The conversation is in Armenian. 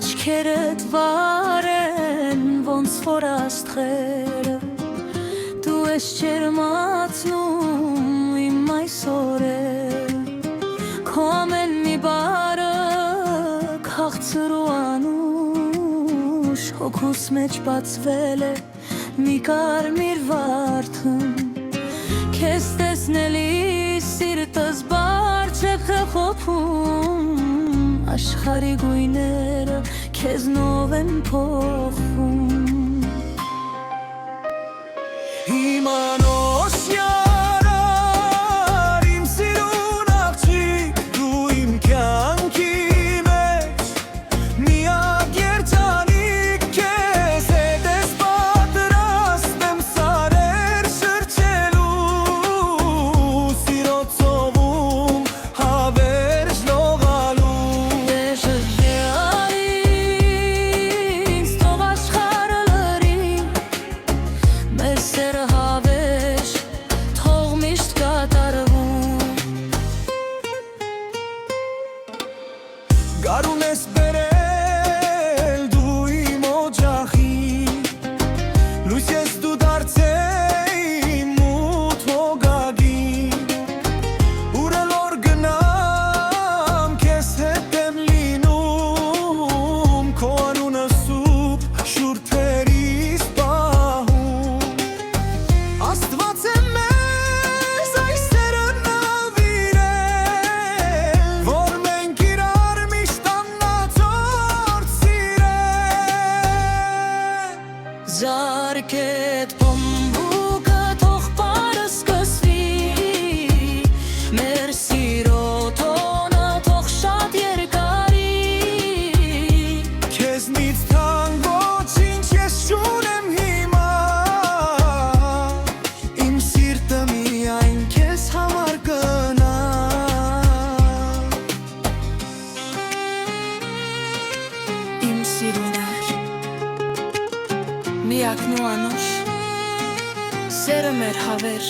աչքերդ վարեն ոնց որ աստղերը Դու ես ջերմացնում իմ այս օրերը Քո ամեն մի բառը քաղցր ու անուշ Հոգուս մեջ բացվել է մի կարմիր վարդն Քեզ տեսնելի սիրտս բարդ չէ խփում Աշխարհի գույները քեզնով են փոխվում Իմանոս յարար իմ սիրուն աղջիկ Դու իմ կյանքի մեջ միակ երջանիկ Քեզ հետ ես պատրաստ եմ սարեր շրջելու Սիրո ծովում հավերժ լողալու Սերը հավերժ, թող միշտ կատարվում Գարուն ես բերել դու իմ օջախի Լույս ես դու դարձել իմ մութ մոգագի Ուրելոր գնամ քեզ հետ եմ լինում Քո անունը սուպ շուրթերիս Աստված է մեզ այս սերը նվիրել Որ մենք իրար միշտ աննացորդ սիրել Զարկետ բոմբուկը թող պարը սկսվի Մեր սիրո տոնը թող շատ երկարի Քեզնից թանկ ոչինչ ես չունեմ հիմա Իմ սիրտը միայն քեզ համար կնա Իմ սիրունար Միակն ու անուշ Սերը մեր հավերժ